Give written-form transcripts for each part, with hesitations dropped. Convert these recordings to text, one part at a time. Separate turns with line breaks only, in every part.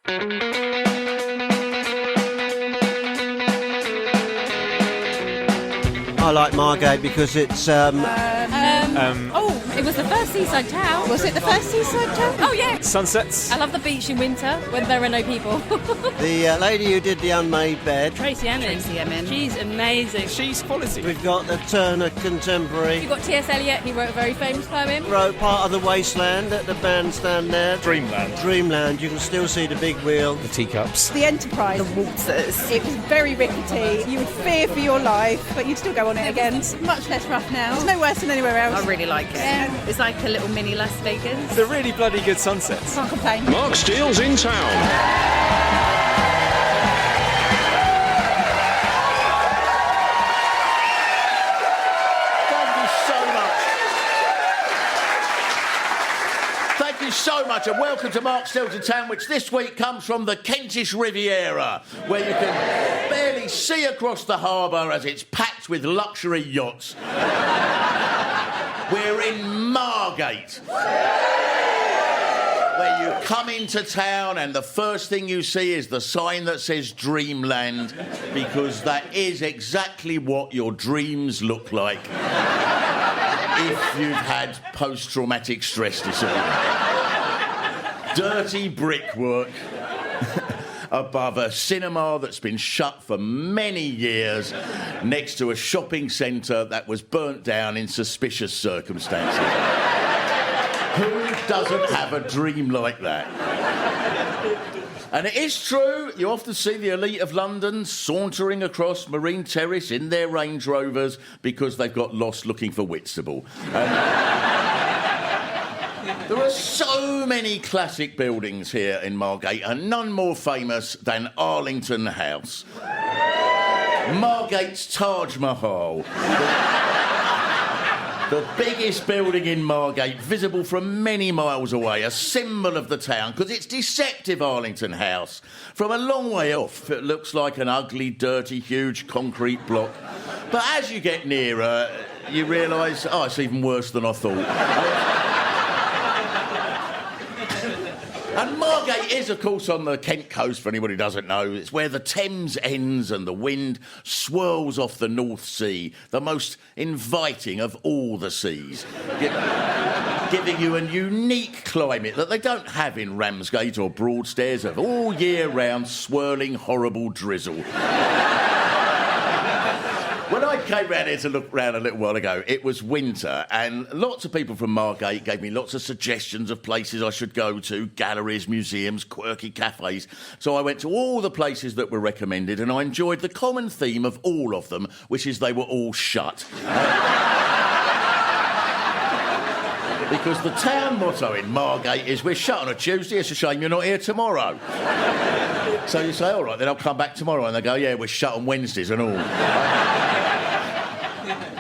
I like Margate because it's...
It was the first seaside town.
Was it the first seaside town?
Oh, yeah.
Sunsets.
I love the beach in winter when there are no people.
The lady who did the unmade bed.
Tracy Emin. She's amazing.
She's quality.
We've got the Turner Contemporary.
You've got T.S. Eliot, he wrote a very famous poem.
Wrote Part of the Wasteland at the bandstand there.
Dreamland.
You can still see the big wheel.
The teacups.
The Enterprise. The waltzers. It was very rickety. You would fear for your life, but you'd still go on it again. It's much less rough now. It's no worse than anywhere else.
I really like it.
Yeah.
It's like a little mini Las Vegas.
They're really bloody good sunsets.
Can't complain.
Mark Steele's in town.
Thank you so much, and welcome to Mark Steele's in town, which this week comes from the Kentish Riviera, where you can barely see across the harbour as it's packed with luxury yachts. We're in Margate, where you come into town and the first thing you see is the sign that says Dreamland, because that is exactly what your dreams look like if you've had post-traumatic stress disorder. Dirty brickwork above a cinema that's been shut for many years next to a shopping centre that was burnt down in suspicious circumstances. Who doesn't have a dream like that? And it is true, you often see the elite of London sauntering across Marine Terrace in their Range Rovers because they've got lost looking for Whitstable. There are so many classic buildings here in Margate, and none more famous than Arlington House. Margate's Taj Mahal. The biggest building in Margate, visible from many miles away, a symbol of the town, because it's deceptive, Arlington House. From a long way off, it looks like an ugly, dirty, huge concrete block. But as you get nearer, you realise, it's even worse than I thought. And Margate is, of course, on the Kent coast, for anybody who doesn't know. It's where the Thames ends and the wind swirls off the North Sea, the most inviting of all the seas, giving you a unique climate that they don't have in Ramsgate or Broadstairs of all year round swirling, horrible drizzle. When I came round here to look round a little while ago, it was winter, and lots of people from Margate gave me lots of suggestions of places I should go to, galleries, museums, quirky cafes. So I went to all the places that were recommended, and I enjoyed the common theme of all of them, which is they were all shut. Because the town motto in Margate is, we're shut on a Tuesday, it's a shame you're not here tomorrow. So you say, all right, then I'll come back tomorrow. And they go, yeah, we're shut on Wednesdays and all.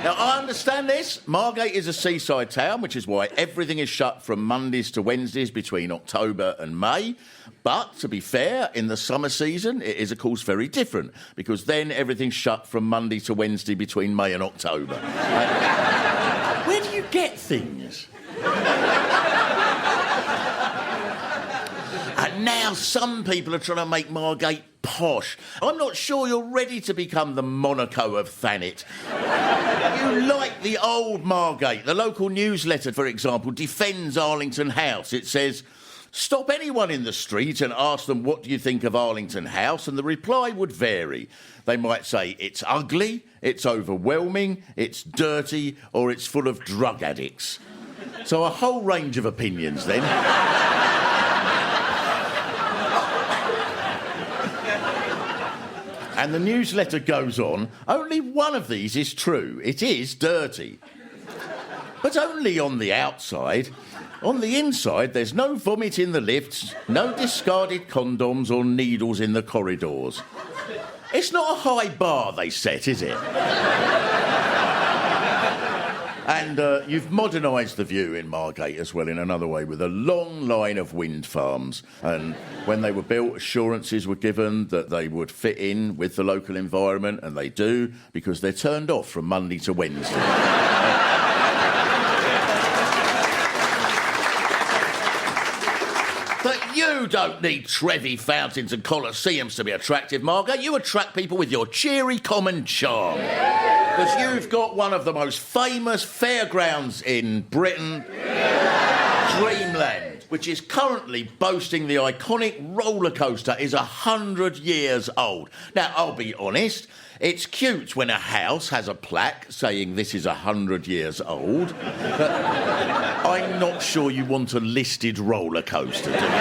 Now, I understand this. Margate is a seaside town, which is why everything is shut from Mondays to Wednesdays between October and May. But, to be fair, in the summer season, it is, of course, very different, because then everything's shut from Monday to Wednesday between May and October. Where do you get things? And now some people are trying to make Margate posh. I'm not sure you're ready to become the Monaco of Thanet. You like the old Margate. The local newsletter, for example, defends Arlington House. It says, stop anyone in the street and ask them what do you think of Arlington House, and the reply would vary. They might say it's ugly, it's overwhelming, it's dirty, or it's full of drug addicts. So a whole range of opinions then. And the newsletter goes on, only one of these is true. It is dirty. But only on the outside. On the inside, there's no vomit in the lifts, no discarded condoms or needles in the corridors. It's not a high bar they set, is it? And you've modernised the view in Margate as well in another way, with a long line of wind farms. And when they were built, assurances were given that they would fit in with the local environment, and they do, because they're turned off from Monday to Wednesday. But you You don't need Trevi fountains and coliseums to be attractive, Margate. You attract people with your cheery common charm. Because you've got one of the most famous fairgrounds in Britain, Dreamland, which is currently boasting the iconic roller coaster is 100 years old. Now, I'll be honest, it's cute when a house has a plaque saying this is 100 years old, but I'm not sure you want a listed roller coaster, do you?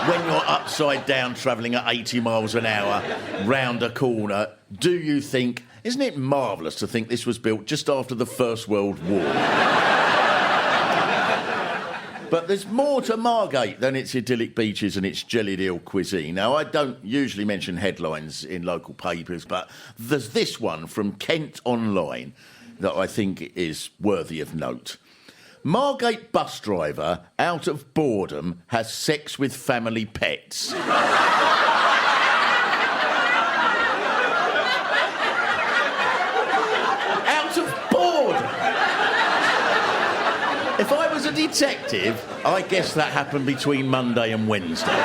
When you're upside down travelling at 80 miles an hour round a corner, do you think, isn't it marvellous to think this was built just after the First World War? But there's more to Margate than its idyllic beaches and its jellied eel cuisine. Now, I don't usually mention headlines in local papers, but there's this one from Kent Online that I think is worthy of note. Margate bus driver, out of boredom, has sex with family pets. Out of boredom! If I was a detective, I guess that happened between Monday and Wednesday.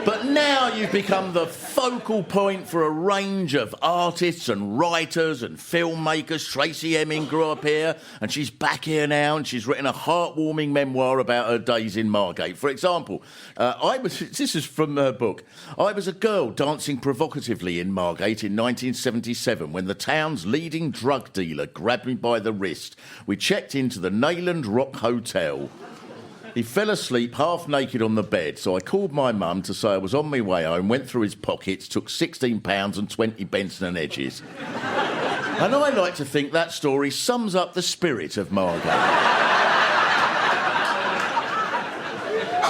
But now you've become the focal point for a range of artists and writers and filmmakers. Tracy Emin grew up here, and she's back here now, and she's written a heartwarming memoir about her days in Margate. For example, this is from her book. I was a girl dancing provocatively in Margate in 1977 when the town's leading drug dealer grabbed me by the wrist. We checked into the Nayland Rock Hotel. He fell asleep half naked on the bed, so I called my mum to say I was on my way home, went through his pockets, took £16 and 20 Benson and Hedges. And I like to think that story sums up the spirit of Margate.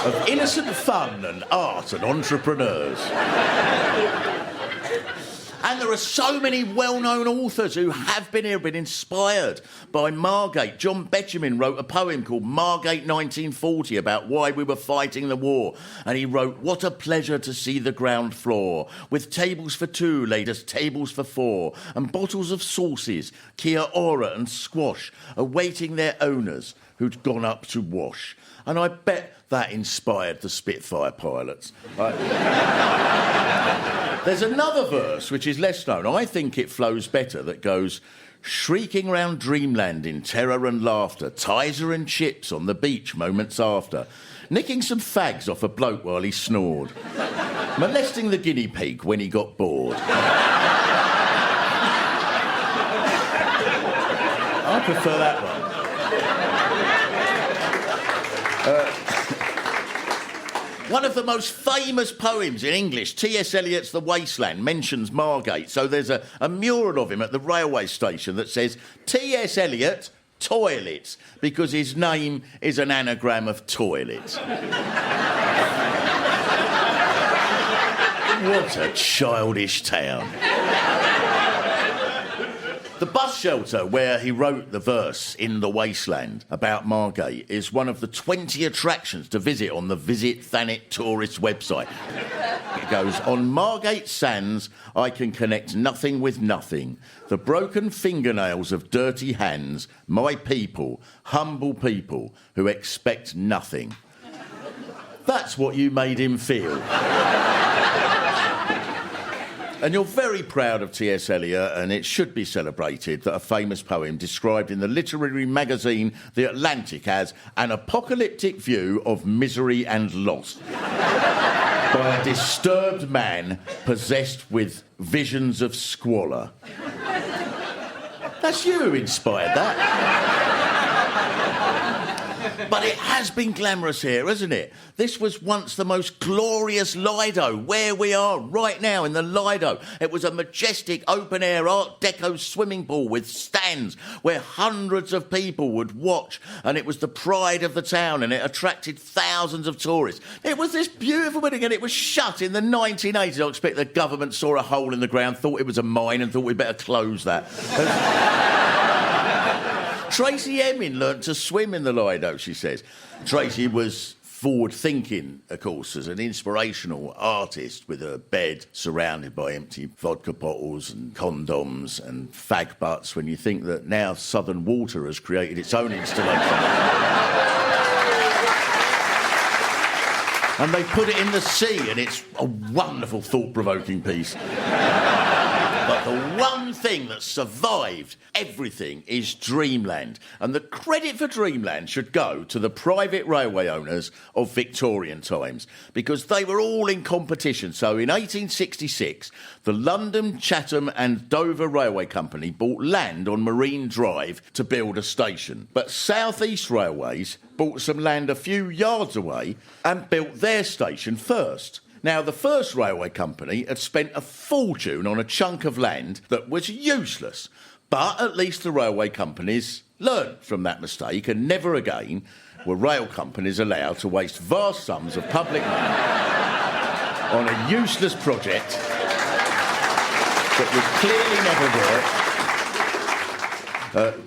Of innocent fun and art and entrepreneurs. And there are so many well-known authors who have been here, been inspired by Margate. John Betjeman wrote a poem called Margate 1940 about why we were fighting the war. And he wrote, "What a pleasure to see the ground floor, with tables for two laid as tables for four, and bottles of sauces, Kia Ora and squash, awaiting their owners who'd gone up to wash." And I bet that inspired the Spitfire pilots. There's another verse which is less known. I think it flows better, that goes, "Shrieking round dreamland in terror and laughter, Tizer and chips on the beach moments after, nicking some fags off a bloke while he snored, molesting the guinea pig when he got bored." I prefer that one. One of the most famous poems in English, T.S. Eliot's The Wasteland, mentions Margate. So there's a mural of him at the railway station that says, T.S. Eliot, toilets, because his name is an anagram of toilet. What a childish town. The bus shelter where he wrote the verse in The Wasteland about Margate is one of the 20 attractions to visit on the Visit Thanet tourist website. It goes, "On Margate sands, I can connect nothing with nothing. The broken fingernails of dirty hands, my people, humble people who expect nothing." That's what you made him feel. And you're very proud of T.S. Eliot, and it should be celebrated that a famous poem described in the literary magazine The Atlantic as an apocalyptic view of misery and loss by a disturbed man possessed with visions of squalor. That's you who inspired that. But it has been glamorous here, hasn't it? This was once the most glorious Lido, where we are right now in the Lido. It was a majestic open-air Art Deco swimming pool with stands where hundreds of people would watch, and it was the pride of the town, and it attracted thousands of tourists. It was this beautiful building, and it was shut in the 1980s. I expect the government saw a hole in the ground, thought it was a mine, and thought we'd better close that. Tracy Emin learnt to swim in the Lido, she says. Tracy was forward-thinking, of course, as an inspirational artist with a bed surrounded by empty vodka bottles and condoms and fag butts, when you think that now Southern Water has created its own installation. And they put it in the sea, and it's a wonderful, thought-provoking piece. But the one thing that survived everything is Dreamland. And the credit for Dreamland should go to the private railway owners of Victorian times, because they were all in competition. So in 1866, the London, Chatham and Dover Railway Company bought land on Marine Drive to build a station. But South East Railways bought some land a few yards away and built their station first. Now, the first railway company had spent a fortune on a chunk of land that was useless. But at least the railway companies learned from that mistake, and never again were rail companies allowed to waste vast sums of public money on a useless project that would clearly never work.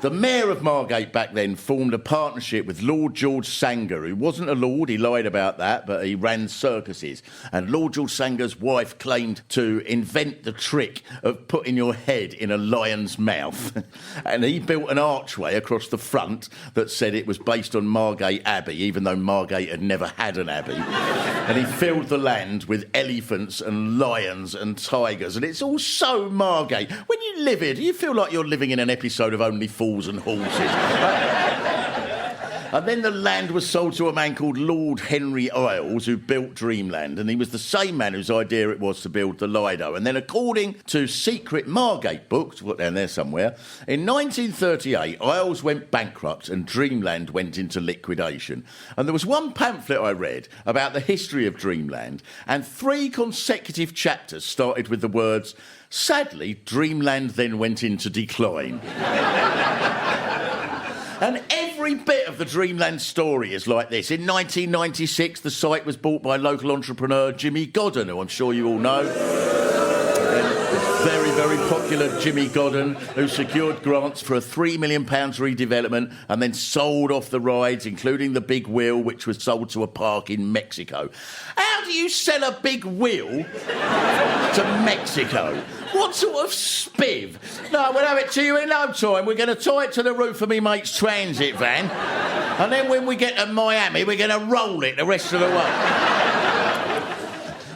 The mayor of Margate back then formed a partnership with Lord George Sanger, who wasn't a lord, he lied about that, but he ran circuses. And Lord George Sanger's wife claimed to invent the trick of putting your head in a lion's mouth. And he built an archway across the front that said it was based on Margate Abbey, even though Margate had never had an abbey. And he filled the land with elephants and lions and tigers. And it's all so Margate. When you live here, do you feel like you're living in an episode of Only Fools and Horses? And then the land was sold to a man called Lord Henry Isles, who built Dreamland, and he was the same man whose idea it was to build the Lido. And then, according to secret Margate books, put down there somewhere, in 1938, Isles went bankrupt and Dreamland went into liquidation. And there was one pamphlet I read about the history of Dreamland, and 3 consecutive chapters started with the words, "Sadly, Dreamland then went into decline." And every bit of the Dreamland story is like this. In 1996, the site was bought by local entrepreneur Jimmy Godden, who I'm sure you all know. Very, very popular Jimmy Godden, who secured grants for a £3 million redevelopment and then sold off the rides, including the Big Wheel, which was sold to a park in Mexico. How do you sell a big wheel to Mexico? What sort of spiv? No, we'll have it to you in no time. We're going to tie it to the roof of me mate's transit van. And then when we get to Miami, we're going to roll it the rest of the way.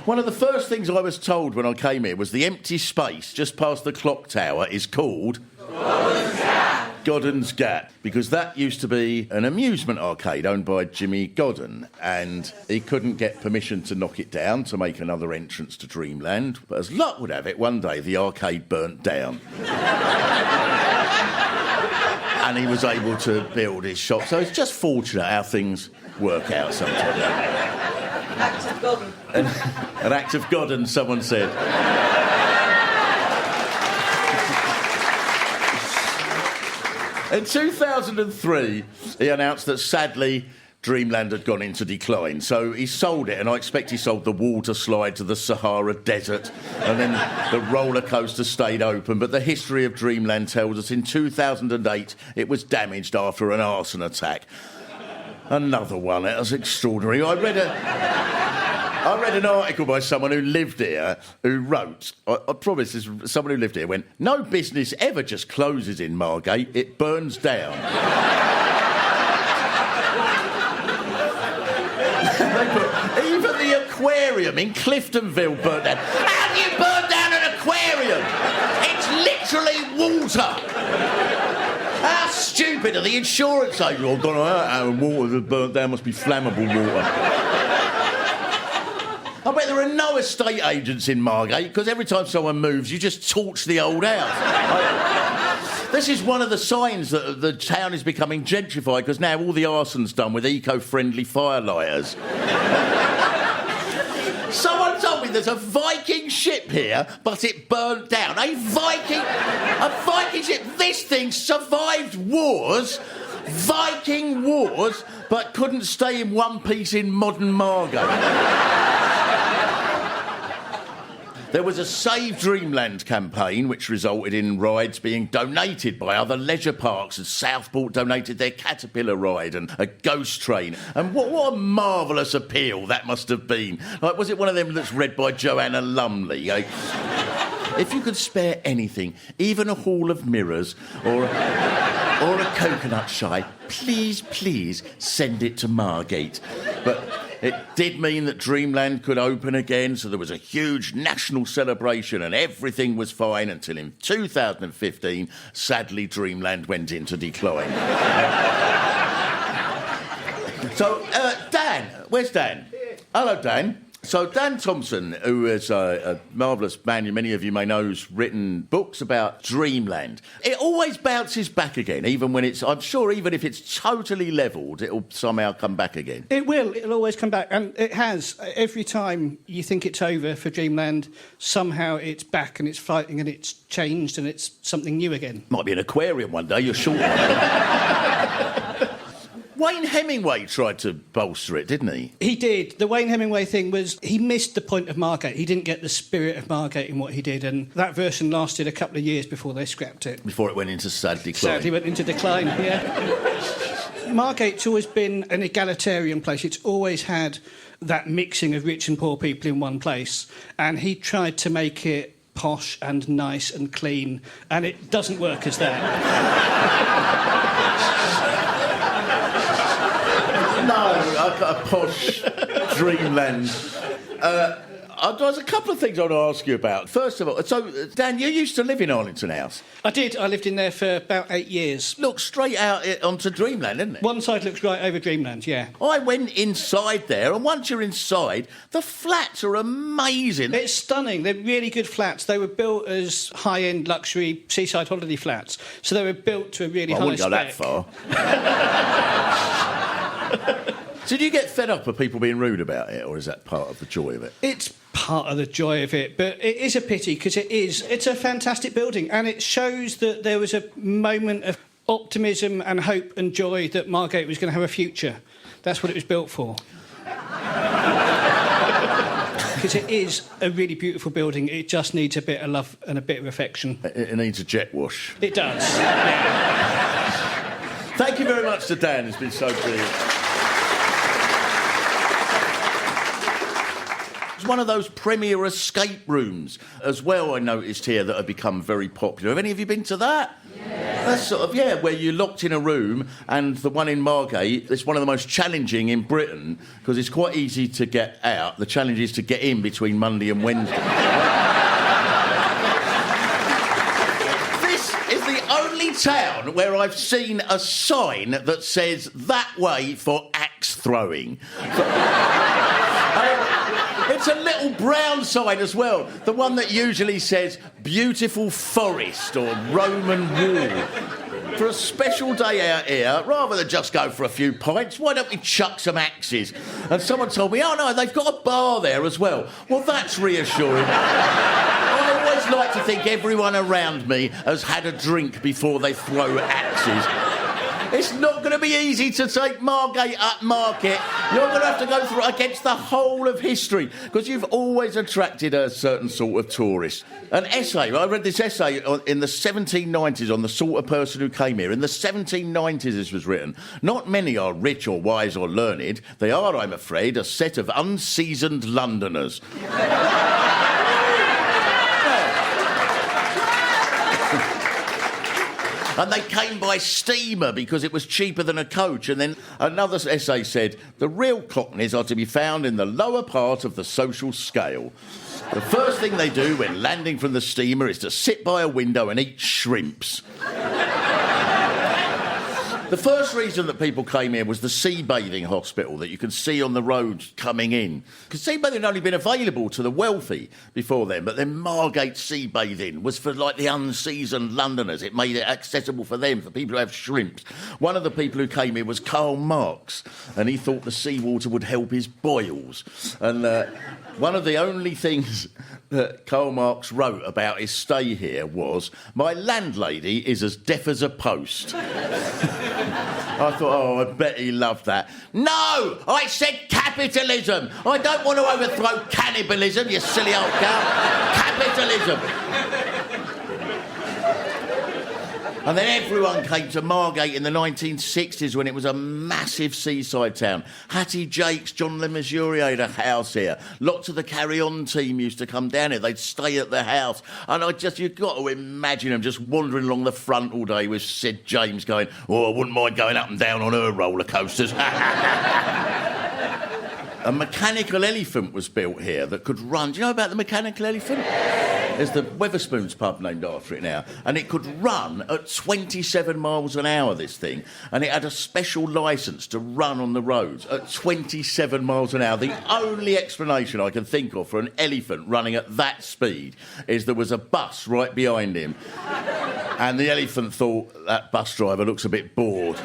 One of the first things I was told when I came here was the empty space just past the clock tower is called Godden's Gap, because that used to be an amusement arcade owned by Jimmy Godden, and he couldn't get permission to knock it down to make another entrance to Dreamland. But as luck would have it, one day the arcade burnt down. And he was able to build his shop. So it's just fortunate how things work out sometimes.
Act of Godden.
An act of Godden, someone said. In 2003, he announced that sadly Dreamland had gone into decline, so he sold it, and I expect he sold the water slide to the Sahara Desert, and then the roller coaster stayed open. But the history of Dreamland tells us in 2008 it was damaged after an arson attack. Another one, it was extraordinary. I read an article by someone who lived here who wrote, I promise this, someone who lived here went, "No business ever just closes in Margate, it burns down." They put, even the aquarium in Cliftonville burnt down. How do you burn down an aquarium? It's literally water. How stupid are the insurance agents? I don't know how water that's burnt down must be flammable water. I bet there are no estate agents in Margate, because every time someone moves, you just torch the old house. This is one of the signs that the town is becoming gentrified, because now all the arson's done with eco-friendly firelighters. Someone told me there's a Viking ship here, but it burnt down. A Viking ship. This thing survived wars, Viking wars, but couldn't stay in one piece in modern Margate. There was a Save Dreamland campaign which resulted in rides being donated by other leisure parks, and Southport donated their Caterpillar ride and a ghost train. And what a marvellous appeal that must have been. Like, was it one of them that's read by Joanna Lumley? If you could spare anything, even a hall of mirrors or a coconut shy, please, please send it to Margate. But It did mean that Dreamland could open again, so there was a huge national celebration and everything was fine until in 2015, sadly, Dreamland went into decline. So, Dan, where's Dan? Hello, Dan. So Dan Thompson, who is a marvellous man, many of you may know, who's written books about Dreamland. It always bounces back again, even when it's, I'm sure even if it's totally levelled, it'll somehow come back again.
It will. It'll always come back. And it has. Every time you think it's over for Dreamland, somehow it's back and it's fighting and it's changed and it's something new again.
Might be an aquarium one day, you're short. Wayne Hemingway tried to bolster it, didn't he?
He did. The Wayne Hemingway thing was he missed the point of Margate. He didn't get the spirit of Margate in what he did, and that version lasted a couple of years before they scrapped it.
Before it went into sad decline.
Sadly went into decline, yeah. Margate's always been an egalitarian place. It's always had that mixing of rich and poor people in one place, and he tried to make it posh and nice and clean, and it doesn't work as that.
No, I've got a posh Dreamland. There's a couple of things I want to ask you about. First of all, so, Dan, you used to live in Arlington House.
I did. I lived in there for about 8 years.
Looks straight out onto Dreamland, isn't it?
One side looks right over Dreamland, yeah.
I went inside there, and once you're inside, the flats are amazing.
It's stunning. They're really good flats. They were built as high-end luxury seaside holiday flats, so they were built to a really high spec.
I wouldn't go that far. Did you get fed up of people being rude about it, or is that part of the joy of it?
It's part of the joy of it, but it is a pity because it's a fantastic building, and it shows that there was a moment of optimism and hope and joy that Margate was going to have a future. That's what it was built for. Because it is a really beautiful building. It just needs a bit of love and a bit of affection.
It needs a jet wash.
It does. Yeah.
Thank you very much to Dan. It's been so brilliant. It's one of those premier escape rooms as well, I noticed here, that have become very popular. Have any of you been to that? Yes. That's sort of, yeah, where you're locked in a room, and the one in Margate, it's one of the most challenging in Britain because it's quite easy to get out. The challenge is to get in between Monday and Wednesday. This is the only town where I've seen a sign that says that way for axe throwing. It's a little brown sign as well, the one that usually says beautiful forest or Roman wall. For a special day out here, rather than just go for a few pints, why don't we chuck some axes? And someone told me, oh no, they've got a bar there as well. Well, that's reassuring. I always like to think everyone around me has had a drink before they throw axes. It's not going to be easy to take Margate up market. You're going to have to go through against the whole of history because you've always attracted a certain sort of tourist. An essay, I read this essay in the 1790s on the sort of person who came here. In the 1790s this was written. Not many are rich or wise or learned. They are, I'm afraid, a set of unseasoned Londoners. And they came by steamer because it was cheaper than a coach. And then another essay said, the real Cockneys are to be found in the lower part of the social scale. The first thing they do when landing from the steamer is to sit by a window and eat shrimps. The first reason that people came here was the sea bathing hospital that you can see on the road coming in. Because sea bathing had only been available to the wealthy before then, but then Margate sea bathing was for like the unseasoned Londoners. It made it accessible for them, for people who have shrimps. One of the people who came here was Karl Marx, and he thought the seawater would help his boils. And one of the only things that Karl Marx wrote about his stay here was, my landlady is as deaf as a post. I thought, oh, I bet he loved that. No! I said capitalism! I don't want to overthrow cannibalism, you silly old cow. Capitalism! And then everyone came to Margate in the 1960s when it was a massive seaside town. Hattie Jakes, John Le Mesurier had a house here. Lots of the Carry On team used to come down here. They'd stay at the house. And you've got to imagine them just wandering along the front all day with Sid James going, oh, I wouldn't mind going up and down on her roller coasters. a mechanical elephant was built here that could run. Do you know about the mechanical elephant? There's the Weatherspoons pub named after it now. And it could run at 27 miles an hour, this thing. And it had a special licence to run on the roads at 27 miles an hour. The only explanation I can think of for an elephant running at that speed is there was a bus right behind him. And the elephant thought, that bus driver looks a bit bored.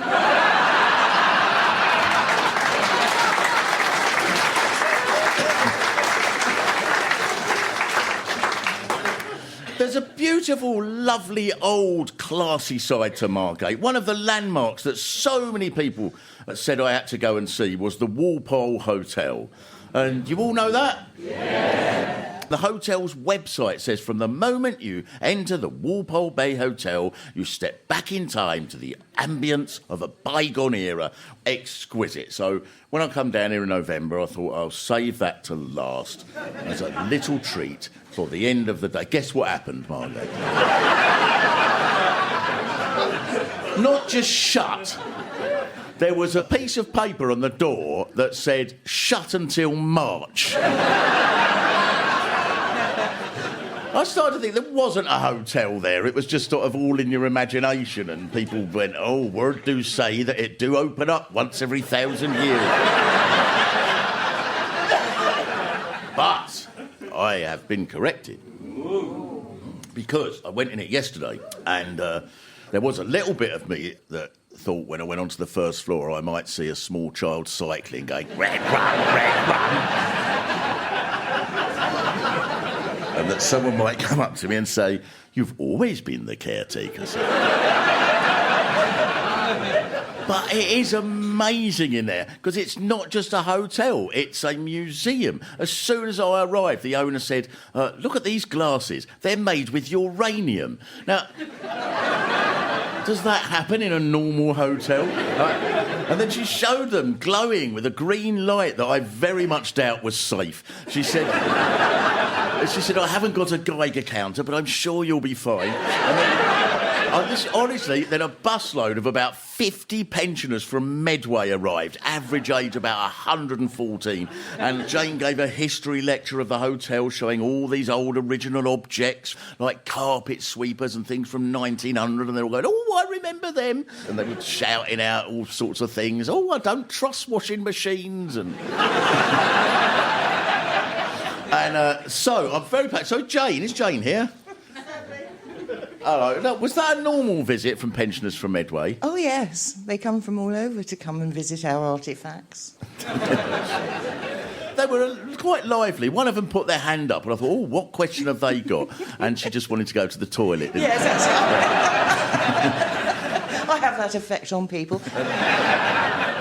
There's a beautiful, lovely, old, classy side to Margate. One of the landmarks that so many people said I had to go and see was the Walpole Hotel. And you all know that? Yeah. The hotel's website says from the moment you enter the Walpole Bay Hotel, you step back in time to the ambience of a bygone era. Exquisite. So when I come down here in November, I thought I'll save that to last as a little treat for the end of the day. Guess what happened, Margate? Not just shut. There was a piece of paper on the door that said, shut until March. I started to think there wasn't a hotel there. It was just sort of all in your imagination, and people went, oh, word do say that it do open up once every 1,000 years. But I have been corrected. Because I went in it yesterday, and there was a little bit of me that thought when I went onto the first floor I might see a small child cycling going, red run. And that someone might come up to me and say, you've always been the caretaker, sir. But it is amazing in there, because it's not just a hotel, it's a museum. As soon as I arrived, the owner said, look at these glasses, they're made with uranium. Now, does that happen in a normal hotel? And then she showed them glowing with a green light that I very much doubt was safe. She said, I haven't got a Geiger counter, but I'm sure you'll be fine. And then, honestly, then a busload of about 50 pensioners from Medway arrived, average age about 114. And Jane gave a history lecture of the hotel, showing all these old original objects, like carpet sweepers and things from 1900, and they're all going, oh, I remember them. And they were shouting out all sorts of things. Oh, I don't trust washing machines. And... And so, I'm very proud. So, Jane, is Jane here? Hello. No, was that a normal visit from pensioners from Medway?
Oh, yes. They come from all over to come and visit our artefacts.
They were quite lively. One of them put their hand up, and I thought, oh, what question have they got? And she just wanted to go to the toilet, didn't
Yes, that's right. I have that effect on people.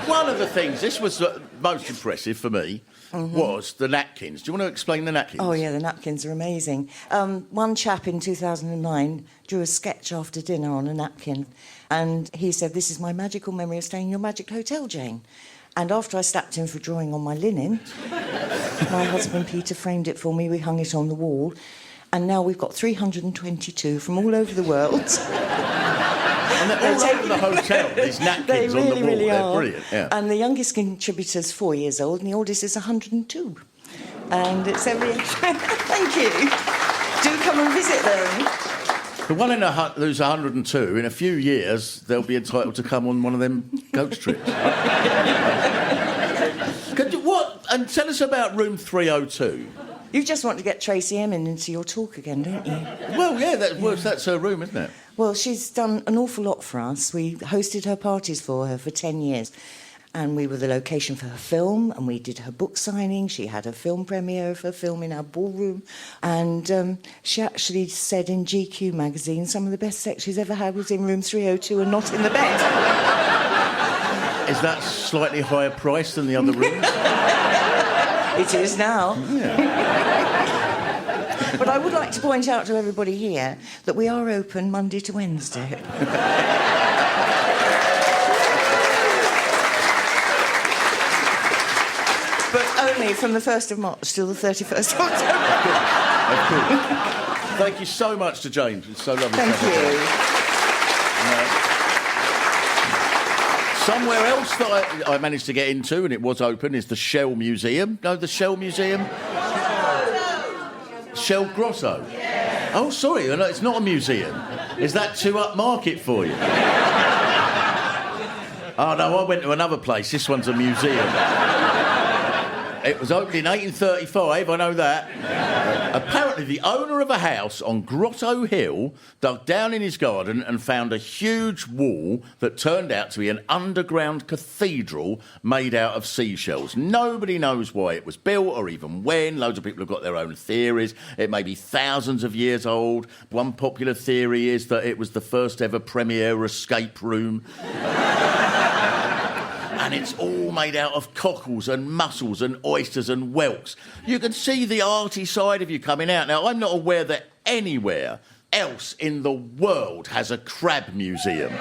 One of the things, this was most impressive for me, was the napkins. Do you want to explain the napkins?
Oh, yeah, the napkins are amazing. One chap in 2009 drew a sketch after dinner on a napkin, and he said, this is my magical memory of staying in your magic hotel, Jane. And after I slapped him for drawing on my linen, my husband Peter framed it for me, we hung it on the wall, and now we've got 322 from all over the world.
And they're all over the hotel, these napkins on the wall.
Really
they're
are.
Brilliant. Yeah.
And the youngest contributor's 4 years old, and the oldest is 102. And it's every... Thank you. Do come and visit them.
The one who's 102, in a few years, they'll be entitled to come on one of them coach trips. And tell us about room 302.
You just want to get Tracy Emin into your talk again, don't you?
Well, yeah, that's her room, isn't it?
Well, she's done an awful lot for us. We hosted her parties for her for 10 years. And we were the location for her film, and we did her book signing. She had a film premiere of her film in our ballroom. And she actually said in GQ magazine some of the best sex she's ever had was in room 302 and not in the bed.
Is that slightly higher price than the other rooms?
It is now.
Yeah.
But I would like to point out to everybody here that we are open Monday to Wednesday. But only from the 1st of March till the 31st of October.
Of course. Thank you so much to James. It's so lovely.
Thank you.
Somewhere else that I managed to get into, and it was open, is the Shell Museum. Know the Shell Museum? Shell Grotto? Yeah. Oh, sorry, it's not a museum. Is that too upmarket for you? Oh, no, I went to another place. This one's a museum. It was opened in 1835, I know that. Apparently, the owner of a house on Grotto Hill dug down in his garden and found a huge wall that turned out to be an underground cathedral made out of seashells. Nobody knows why it was built or even when. Loads of people have got their own theories. It may be thousands of years old. One popular theory is that it was the first ever premier escape room. And it's all made out of cockles and mussels and oysters and whelks. You can see the arty side of you coming out. Now, I'm not aware that anywhere else in the world has a crab museum.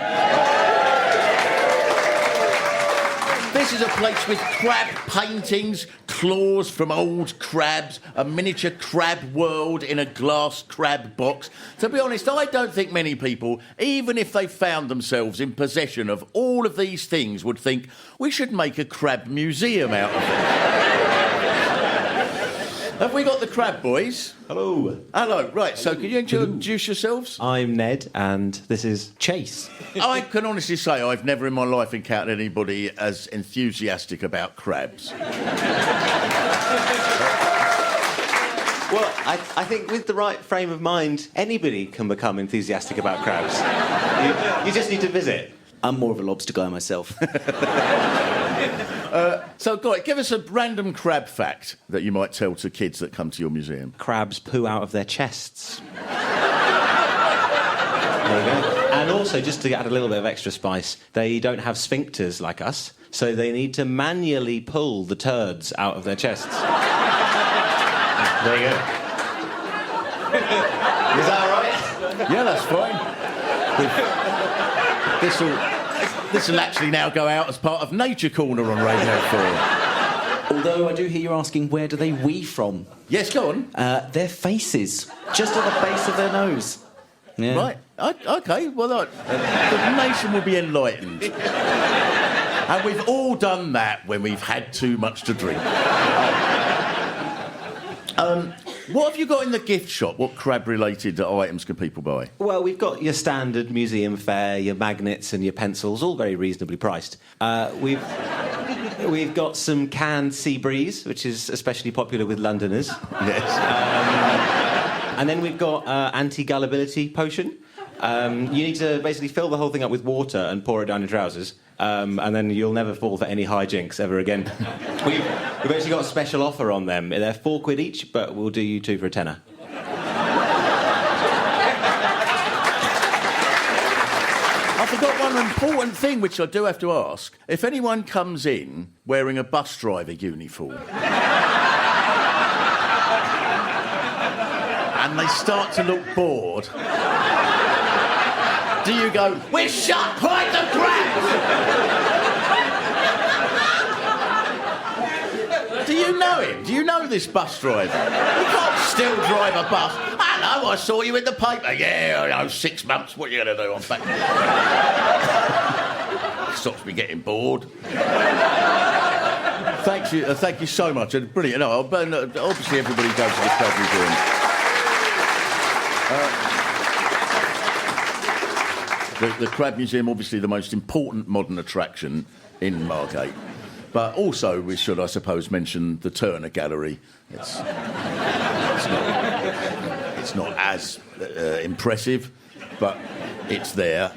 This is a place with crab paintings, claws from old crabs, a miniature crab world in a glass crab box. To be honest, I don't think many people, even if they found themselves in possession of all of these things, would think, we should make a crab museum out of it. Have we got the crab boys?
Hello.
Hello, right, so can you introduce yourselves?
I'm Ned, and this is Chase.
I can honestly say I've never in my life encountered anybody as enthusiastic about crabs.
Well, I think with the right frame of mind, anybody can become enthusiastic about crabs. You just need to visit. I'm more of a lobster guy myself.
So, Guy, give us a random crab fact that you might tell to kids that come to your museum.
Crabs poo out of their chests. There you go. And also, just to add a little bit of extra spice, they don't have sphincters like us, so they need to manually pull the turds out of their chests. There you go. Is that all right?
Yeah, that's fine. This will actually now go out as part of Nature Corner on Radio 4.
Although I do hear you asking, where do they wee from?
Yes, go on.
Their faces, just at the base of their nose. Yeah.
Right, OK, well, the nation will be enlightened. And we've all done that when we've had too much to drink. What have you got in the gift shop? What crab-related items can people buy?
Well, we've got your standard museum fare, your magnets and your pencils, all very reasonably priced. We've got some canned sea breeze, which is especially popular with Londoners.
Yes.
And then we've got anti-gullibility potion. You need to basically fill the whole thing up with water and pour it down your trousers. And then you'll never fall for any hijinks ever again. We've actually got a special offer on them. They're £4 each, but we'll do you two for a tenner.
I forgot one important thing which I do have to ask. If anyone comes in wearing a bus driver uniform and they start to look bored, do you go, we're shut, hide the crabs? Do you know him? Do you know this bus driver? You can't still drive a bus. Hello, I saw you in the paper. Yeah, I know, 6 months. What are you going to do? I'm back. Stops me getting bored. Thank you so much. Brilliant. No, but obviously everybody goes to the Crab Museum. The Crab Museum, obviously the most important modern attraction in Margate. But also, we should, I suppose, mention the Turner Gallery. It's not as impressive, but it's there.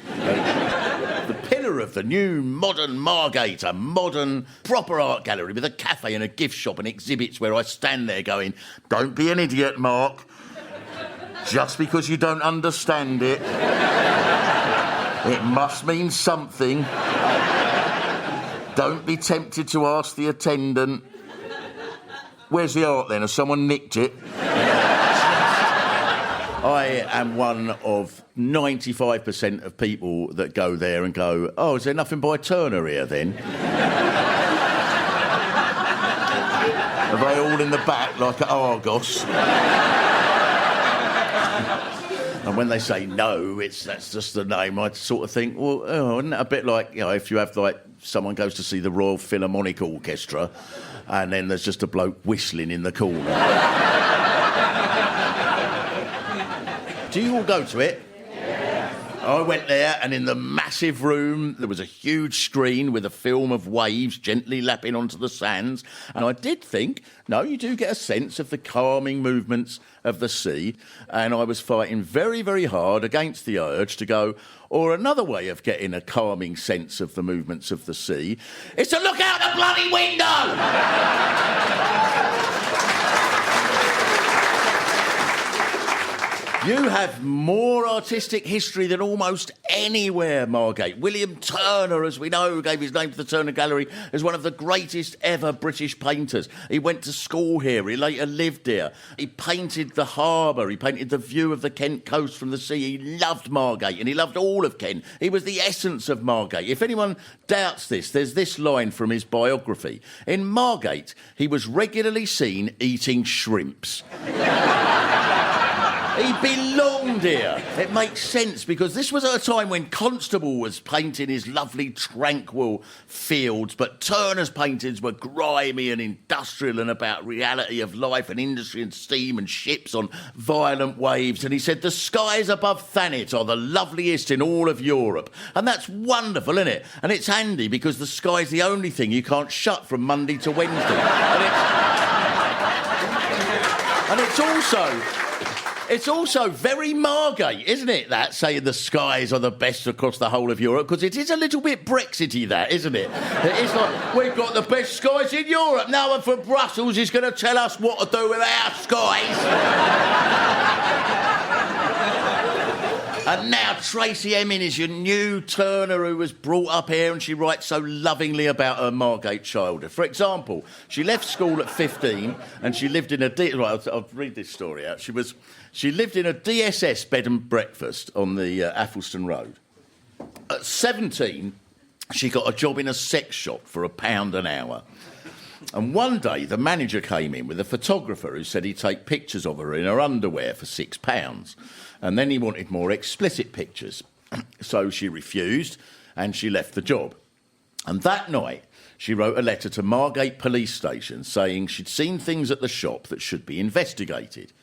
The pillar of the new modern Margate, a modern, proper art gallery with a cafe and a gift shop and exhibits where I stand there going, don't be an idiot, Mark. Just because you don't understand it, it must mean something. Don't be tempted to ask the attendant, where's the art then? Has someone nicked it? I am one of 95% of people that go there and go, oh, is there nothing by Turner here then? Are they all in the back like at Argos? And when they say no, that's just the name, I sort of think, well, isn't that a bit like, if you have, like, someone goes to see the Royal Philharmonic Orchestra and then there's just a bloke whistling in the corner. Do you all go to it? I went there, and in the massive room, there was a huge screen with a film of waves gently lapping onto the sands. And I did think, no, you do get a sense of the calming movements of the sea. And I was fighting very, very hard against the urge to go, or another way of getting a calming sense of the movements of the sea is to look out the bloody window! You have more artistic history than almost anywhere, Margate. William Turner, as we know, gave his name to the Turner Gallery, is one of the greatest ever British painters. He went to school here. He later lived here. He painted the harbour. He painted the view of the Kent coast from the sea. He loved Margate, and he loved all of Kent. He was the essence of Margate. If anyone doubts this, there's this line from his biography. In Margate, he was regularly seen eating shrimps. He belonged here. It makes sense because this was at a time when Constable was painting his lovely tranquil fields, but Turner's paintings were grimy and industrial and about reality of life and industry and steam and ships on violent waves. And he said, the skies above Thanet are the loveliest in all of Europe. And that's wonderful, isn't it? And it's handy because the sky's the only thing you can't shut from Monday to Wednesday. And it's also very Margate, isn't it, that, saying the skies are the best across the whole of Europe, because it is a little bit Brexity, that, isn't it? It's like, we've got the best skies in Europe. No one from Brussels is going to tell us what to do with our skies. And now Tracy Emin is your new Turner who was brought up here, and she writes so lovingly about her Margate childhood. For example, she left school at 15 and she lived in a... Right, I'll read this story out. She lived in a DSS bed and breakfast on the Athelston Road. At 17, she got a job in a sex shop for £1 an hour. And one day, the manager came in with a photographer who said he'd take pictures of her in her underwear for £6. And then he wanted more explicit pictures. So she refused, and she left the job. And that night, she wrote a letter to Margate Police Station saying she'd seen things at the shop that should be investigated.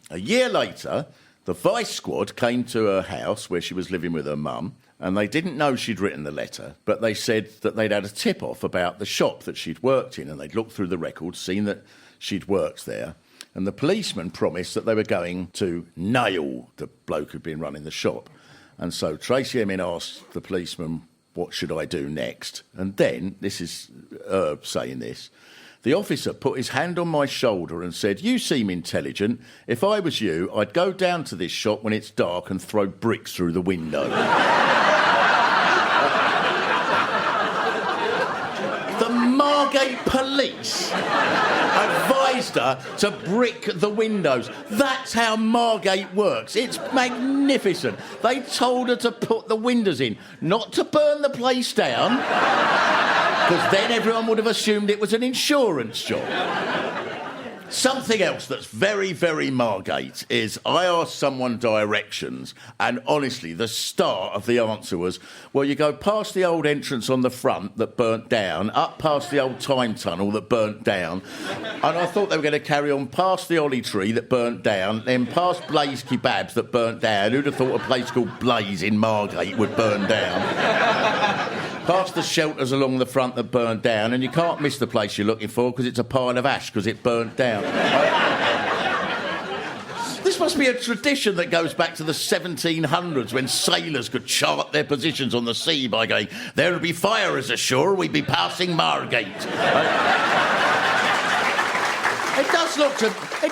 A year later, the Vice Squad came to her house where she was living with her mum, and they didn't know she'd written the letter, but they said that they'd had a tip-off about the shop that she'd worked in, and they'd looked through the records, seen that she'd worked there, and the policeman promised that they were going to nail the bloke who'd been running the shop. And so Tracy Emin asked the policeman, what should I do next? And then, this is Herb saying this, the officer put his hand on my shoulder and said, you seem intelligent. If I was you, I'd go down to this shop when it's dark and throw bricks through the window. The Margate police advised her to brick the windows. That's how Margate works. It's magnificent. They told her to put the windows in, not to burn the place down, because then everyone would have assumed it was an insurance job. Something else that's very, very Margate is I asked someone directions, and honestly, the start of the answer was, well, you go past the old entrance on the front that burnt down, up past the old time tunnel that burnt down, and I thought they were going to carry on past the Ollie Tree that burnt down, then past Blaze Kebabs that burnt down. Who'd have thought a place called Blaze in Margate would burn down? Past the shelters along the front that burnt down, and you can't miss the place you're looking for because it's a pile of ash because it burnt down. This must be a tradition that goes back to the 1700s when sailors could chart their positions on the sea by going, there'll be fires ashore, we'd be passing Margate. It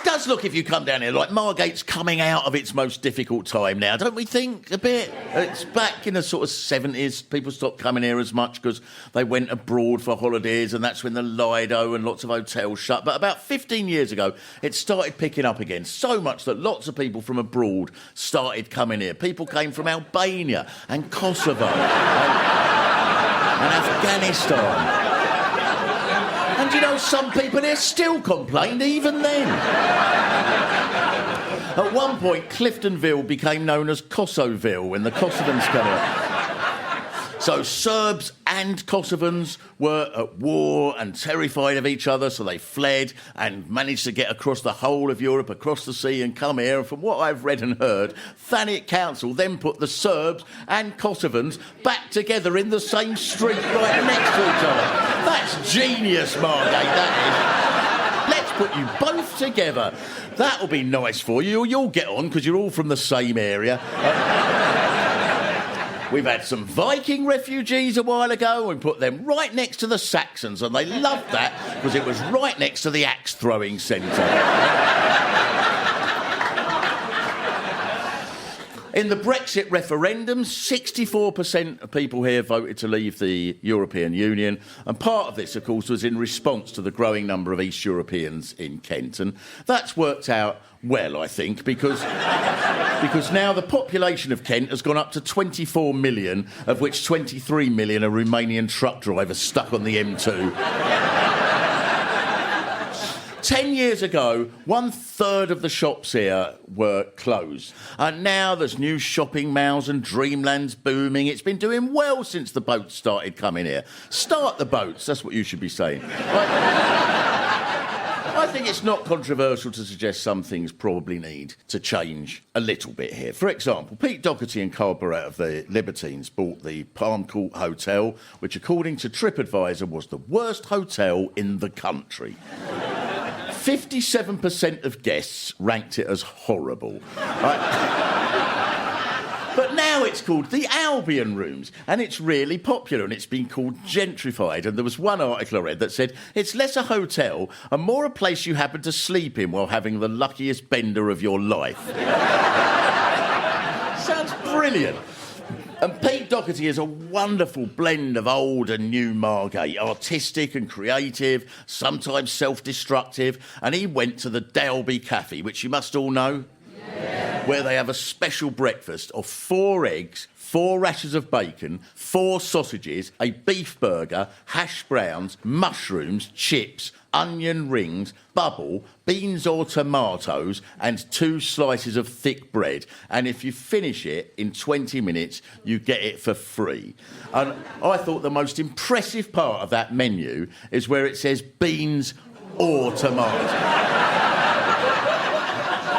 does look, if you come down here, like Margate's coming out of its most difficult time now, don't we think, a bit? It's back in the sort of 70s. People stopped coming here as much because they went abroad for holidays, and that's when the Lido and lots of hotels shut. But about 15 years ago, it started picking up again, so much that lots of people from abroad started coming here. People came from Albania and Kosovo and Afghanistan. And, you know, some people here still complained even then. At one point, Cliftonville became known as Kosoville when the Kosovans came out. So Serbs and Kosovans were at war and terrified of each other, so they fled and managed to get across the whole of Europe, across the sea and come here. And from what I've read and heard, Thanet Council then put the Serbs and Kosovans back together in the same street right next to each other. That's genius, Margate, that is. Let's put you both together. That'll be nice for you. You'll get on because you're all from the same area. We've had some Viking refugees a while ago and put them right next to the Saxons, and they loved that because it was right next to the axe-throwing centre. In the Brexit referendum, 64% of people here voted to leave the European Union, and part of this, of course, was in response to the growing number of East Europeans in Kent, and that's worked out well, I think, because now the population of Kent has gone up to 24 million, of which 23 million are Romanian truck drivers stuck on the M2. 10 years ago, 1/3 of the shops here were closed. And now there's new shopping malls and dreamlands booming. It's been doing well since the boats started coming here. Start the boats, that's what you should be saying. I think it's not controversial to suggest some things probably need to change a little bit here. For example, Pete Doherty and Carl Barrett of the Libertines bought the Palm Court Hotel, which according to TripAdvisor was the worst hotel in the country. 57% of guests ranked it as horrible. But now it's called the Albion Rooms, and it's really popular, and it's been called gentrified. And there was one article I read that said, it's less a hotel and more a place you happen to sleep in while having the luckiest bender of your life. Sounds brilliant. And Pete Doherty is a wonderful blend of old and new Margate, artistic and creative, sometimes self-destructive, and he went to the Dalby Cafe, which you must all know, where they have a special breakfast of 4 eggs, 4 rashers of bacon, 4 sausages, a beef burger, hash browns, mushrooms, chips, onion rings, bubble, beans or tomatoes, and 2 slices of thick bread. And if you finish it in 20 minutes, you get it for free. And I thought the most impressive part of that menu is where it says beans or tomatoes.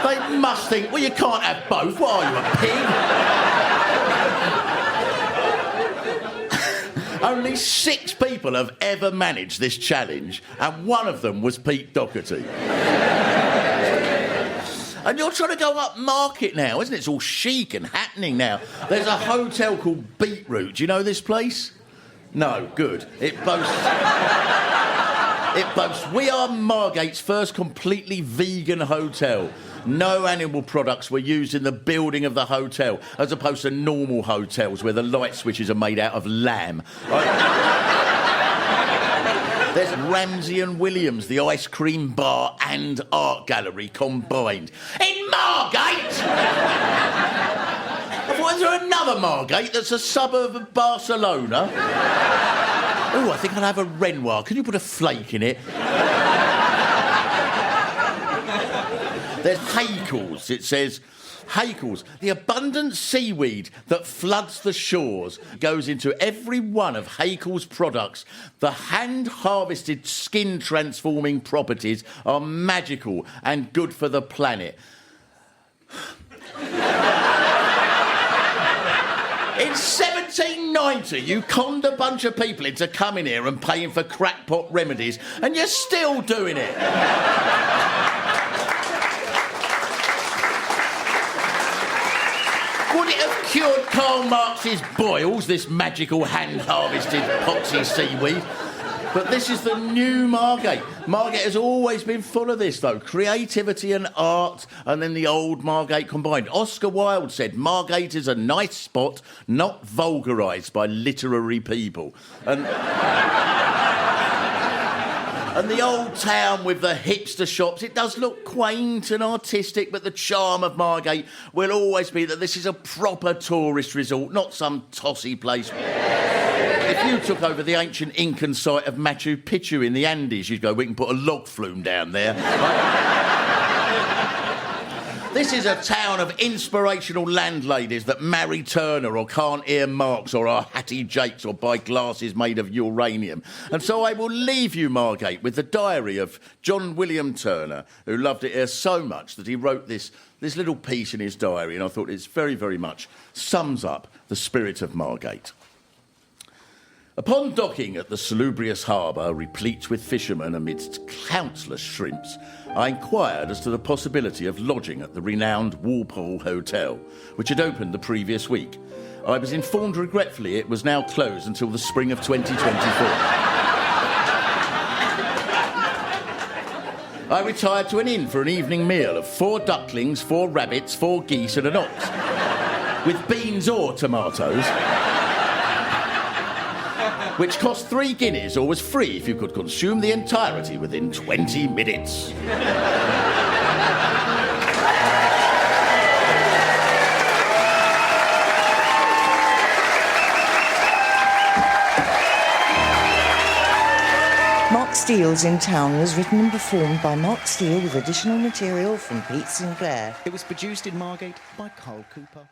They must think, well, you can't have both. What are you, a pig? Only 6 people have ever managed this challenge, and one of them was Pete Doherty. And you're trying to go up market now, isn't it? It's all chic and happening now. There's a hotel called Beetroot. Do you know this place? No, good. It boasts, we are Margate's first completely vegan hotel. No animal products were used in the building of the hotel, as opposed to normal hotels where the light switches are made out of lamb. There's Ramsey and Williams, the ice cream bar and art gallery combined. In Margate! I thought, is there another Margate that's a suburb of Barcelona? Oh, I think I'll have a Renoir. Can you put a flake in it? There's Hakel's. It says, Hakel's, the abundant seaweed that floods the shores, goes into every one of Hakel's products. The hand-harvested skin-transforming properties are magical and good for the planet. In 1790, you conned a bunch of people into coming here and paying for crackpot remedies, and you're still doing it. Would it have cured Karl Marx's boils, this magical hand-harvested poxy seaweed? But this is the new Margate. Margate has always been full of this, though. Creativity and art, and then the old Margate combined. Oscar Wilde said, Margate is a nice spot, not vulgarised by literary people. And the old town with the hipster shops, it does look quaint and artistic, but the charm of Margate will always be that this is a proper tourist resort, not some tossy place. If you took over the ancient Incan site of Machu Picchu in the Andes, you'd go, we can put a log flume down there. This is a town of inspirational landladies that marry Turner or can't hear Marx or are Hattie Jakes or buy glasses made of uranium. And so I will leave you, Margate, with the diary of John William Turner, who loved it here so much that he wrote this little piece in his diary, and I thought it's very, very much sums up the spirit of Margate. Upon docking at the salubrious harbour, replete with fishermen amidst countless shrimps, I inquired as to the possibility of lodging at the renowned Walpole Hotel, which had opened the previous week. I was informed regretfully it was now closed until the spring of 2024. I retired to an inn for an evening meal of 4 ducklings, 4 rabbits, 4 geese and an ox, with beans or tomatoes, which cost 3 guineas or was free if you could consume the entirety within 20 minutes.
Mark Steele's In Town was written and performed by Mark Steele with additional material from Pete Sinclair.
It was produced in Margate by Carl Cooper.